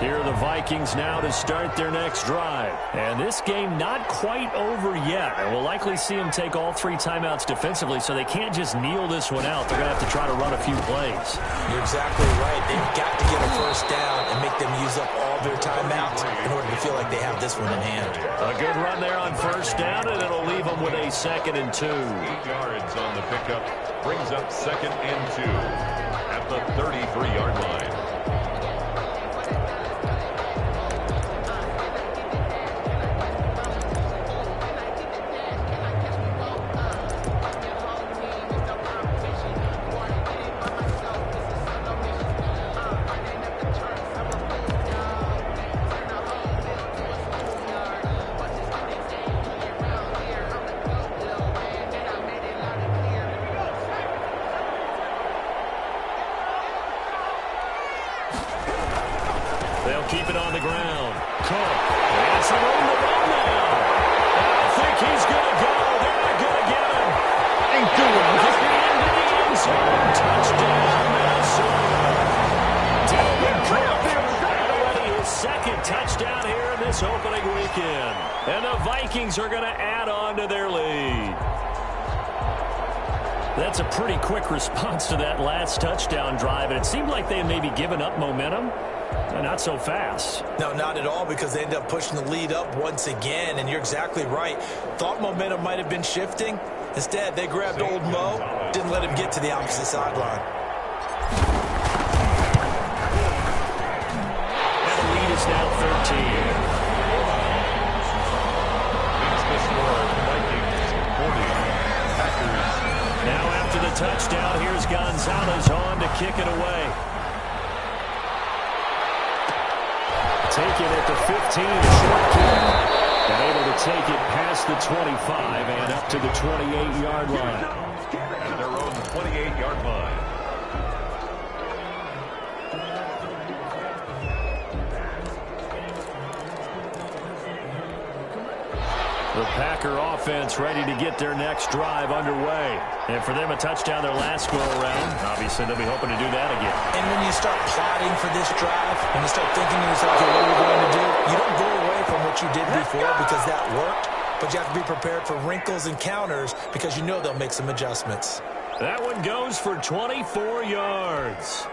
Here are the Vikings now to start their next drive. And this game not quite over yet. And we'll likely see them take all 3 timeouts defensively, so they can't just kneel this one out. They're going to have to try to run a few plays. You're exactly right. They've got to get a first down and make them use up all their timeouts in order to feel like they have this one in hand. A good run there on first down, and it'll leave them with a 2nd and 2. 8 yards on the pickup. Brings up 2nd and 2 at the 33-yard line. They'll keep it on the ground. Cook has some room to run now. I think he's going to go. They're not going to get him. Ain't doing nothing. Into the end zone. Touchdown, Minnesota. Dalvin Cook. Already his 2nd touchdown here in this opening weekend. And the Vikings are going to add on to their lead. That's a pretty quick response to that last touchdown drive, and it seemed like they had maybe given up momentum. Not so fast. No, not at all, because they end up pushing the lead up once again, and you're exactly right. Thought momentum might have been shifting. Instead, they grabbed old Mo, didn't let him get to the opposite sideline. And the lead is now 13. It's the score. Vikings 40. Packers. Now after the touchdown, here's Gonzalez on to kick it away. Taken at the 15, a short kick. And able to take it past the 25 and up to the 28-yard line. At their own 28-yard line. The Packer offense ready to get their next drive underway. And for them, a touchdown their last go-around. Obviously, they'll be hoping to do that again. And when you start plotting for this drive, when you start thinking to yourself, okay, what are we going to do? You don't go away from what you did before because that worked, but you have to be prepared for wrinkles and counters because you know they'll make some adjustments. That one goes for 24 yards.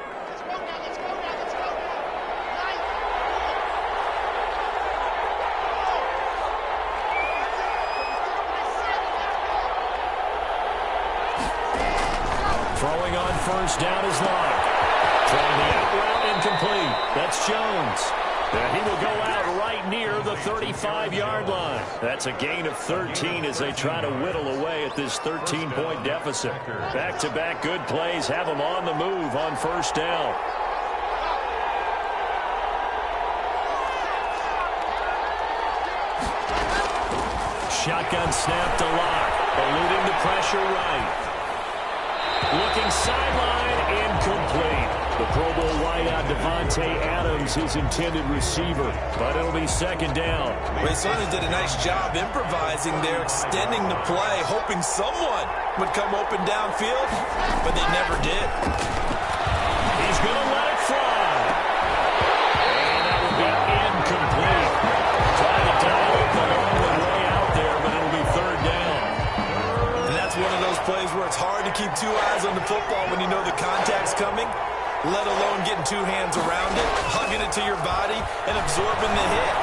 Throwing on first down is Locke. Throwing the out route incomplete. That's Jones. And he will go out right near the 35-yard line. That's a gain of 13 as they try to whittle away at this 13-point deficit. Back-to-back good plays have them on the move on first down. Shotgun snap to Locke. Eluding the pressure right. Looking sideline, incomplete. The Pro Bowl wideout Devontae Adams, his intended receiver. But it'll be 2nd down. They certainly did a nice job improvising there, extending the play, hoping someone would come open downfield, but they never did. He's going to let it fly. And that will be incomplete. Trying to dial up the long way out there, but it'll be 3rd down. And that's one of those plays where it's hard to keep 2 eyes on the football when you know the contact's coming, let alone getting 2 hands around it, hugging it to your body, and absorbing the hit,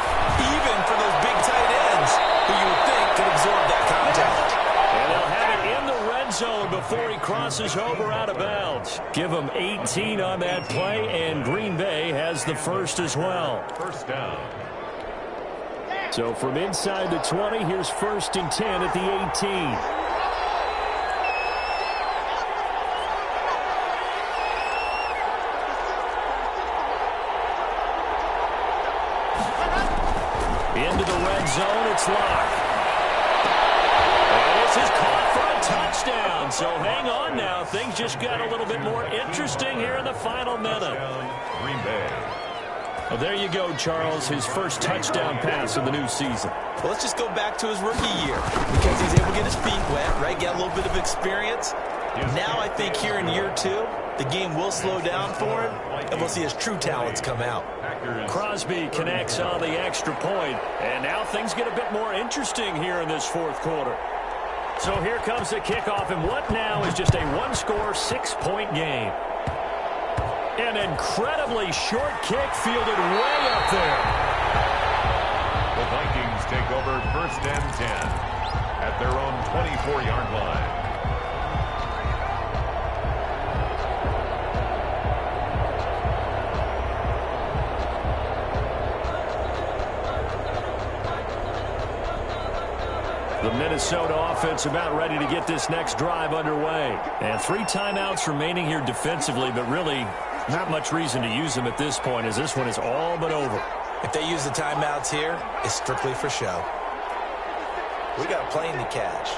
even for those big tight ends who you would think could absorb that contact. And they'll have it in the red zone before he crosses over out of bounds. Give him 18 on that play, and Green Bay has the first as well. First down. So from inside the 20, here's 1st and 10 at the 18. Into the red zone, it's Locke. And this is caught for a touchdown. So hang on now. Things just got a little bit more interesting here in the final minute. Green Bay. Well, there you go, Charles. His first touchdown pass of the new season. Well, let's just go back to his rookie year because he's able to get his feet wet, right? Get a little bit of experience. Now I think here in year 2, the game will slow down for him, and we'll see his true talents come out. Crosby connects on the extra point, and now things get a bit more interesting here in this fourth quarter. So here comes the kickoff, and what now is just a one-score, 6-point game. An incredibly short kick fielded way up there. The Vikings take over 1st and 10 at their own 24-yard line. The Minnesota offense about ready to get this next drive underway. And 3 timeouts remaining here defensively, but really not much reason to use them at this point as this one is all but over. If they use the timeouts here, it's strictly for show. We got a plane to catch.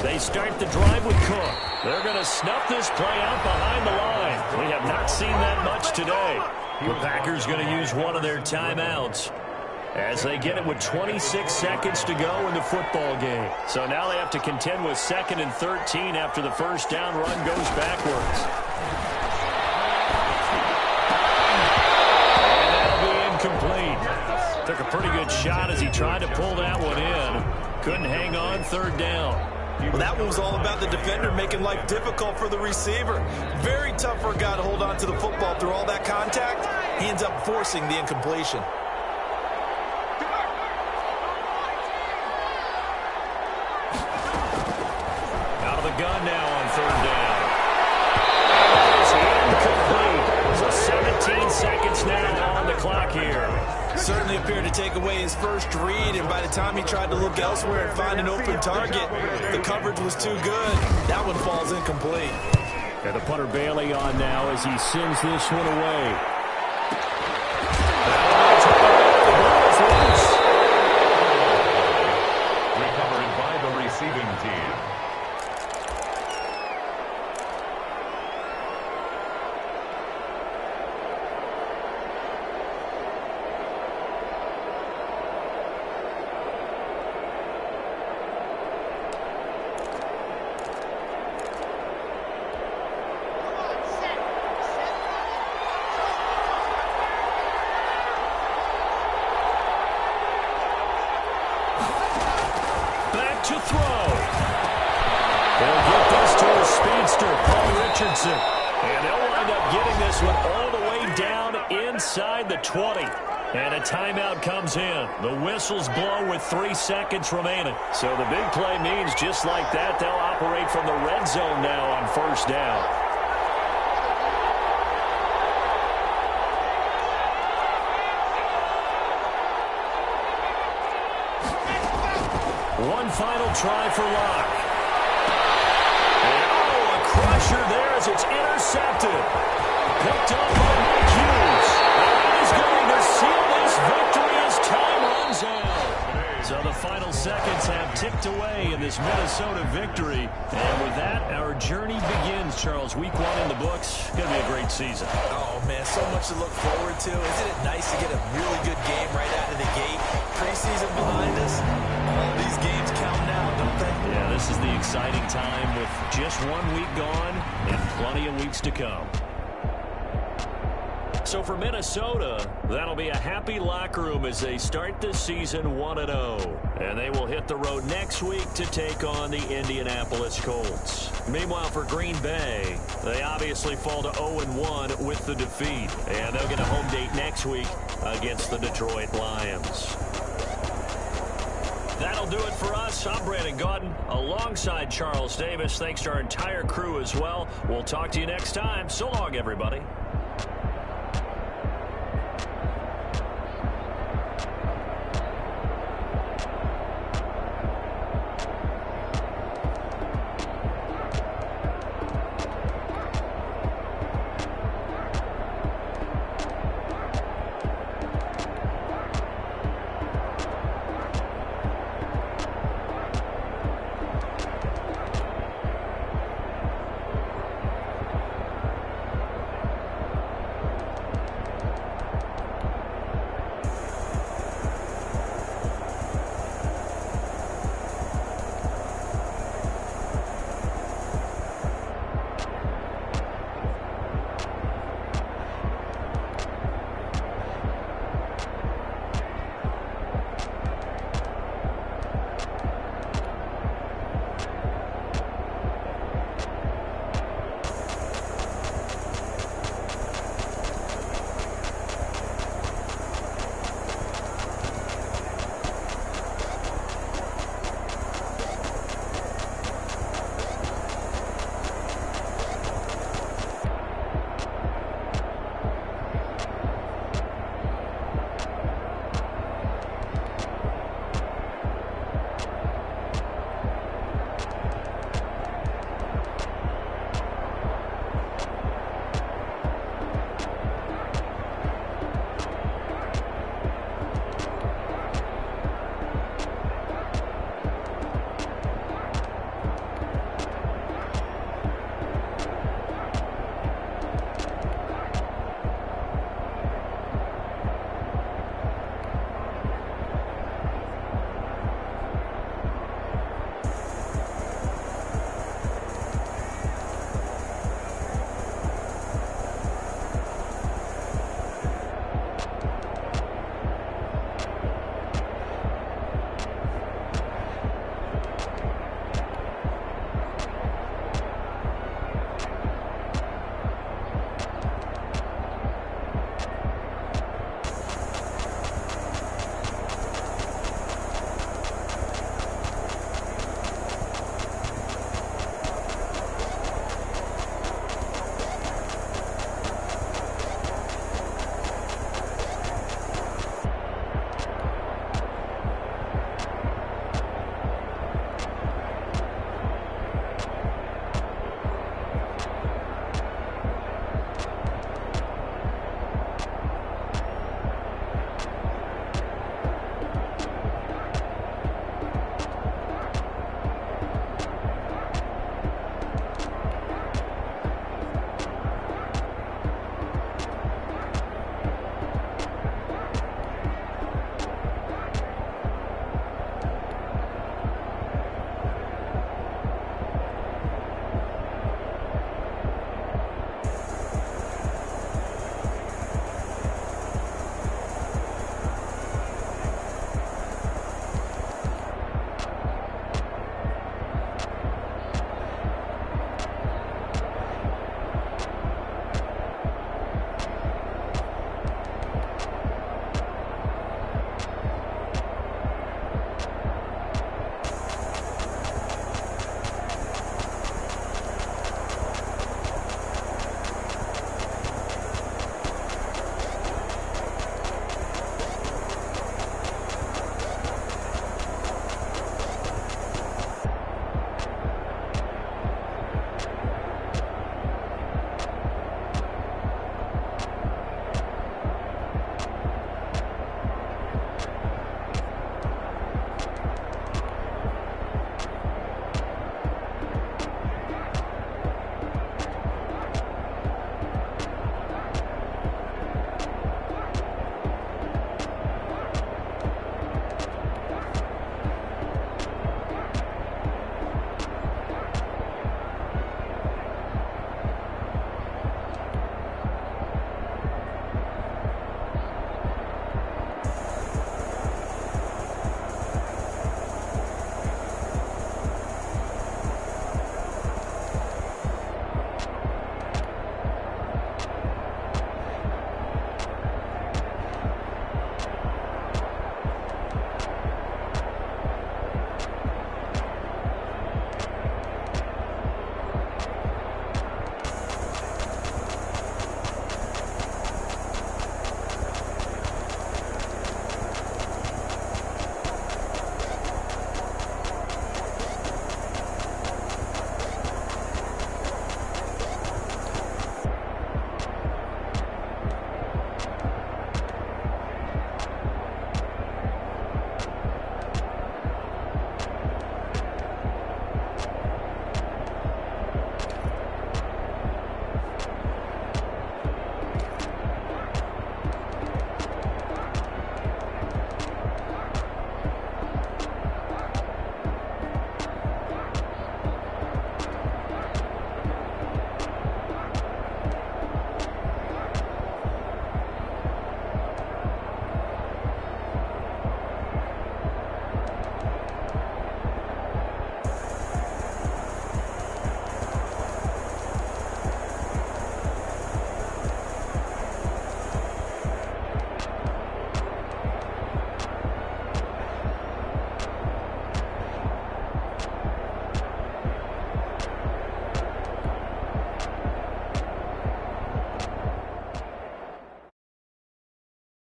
They start the drive with Cook. They're going to snuff this play out behind the line. We have not seen that much today. The Packers going to use one of their timeouts as they get it with 26 seconds to go in the football game. So now they have to contend with 2nd and 13 after the first down run goes backwards. And that'll be incomplete. Took a pretty good shot as he tried to pull that one in. Couldn't hang on 3rd down. Well, that one was all about the defender making life difficult for the receiver. Very tough for a guy to hold on to the football through all that contact. He ends up forcing the incompletion. Out of the gun now on 3rd down. It's incomplete. So 17 seconds now on the clock here. Certainly appeared to take away his first read, and by the time he tried to look elsewhere and find an open target, the coverage was too good. That one falls incomplete. And the punter Bailey on now as he sends this one away. Recovered by the receiving team. To throw. They'll get this to a speedster, Paul Richardson. And they'll wind up getting this one all the way down inside the 20. And a timeout comes in. The whistles blow with 3 seconds remaining. So the big play means just like that, they'll operate from the red zone now on 1st down. One final try for Locke. And a crusher there as it's intercepted. Picked up by Mike Hughes. And he's going to seal this victory as time runs out. So the final seconds have ticked away in this Minnesota victory. And with that, our journey begins, Charles. Week 1 in the books. Going to be a great season. Oh, man, so much to look forward to. Isn't it nice to get a really good game right out of the gate? Preseason behind us. All these games count now, don't they? Yeah, this is the exciting time with just 1 week gone and plenty of weeks to come. So for Minnesota, that'll be a happy locker room as they start the season 1-0. And they will hit the road next week to take on the Indianapolis Colts. Meanwhile, for Green Bay, they obviously fall to 0-1 with the defeat. And they'll get a home date next week against the Detroit Lions. That'll do it for us. I'm Brandon Gaudin alongside Charles Davis. Thanks to our entire crew as well. We'll talk to you next time. So long, everybody.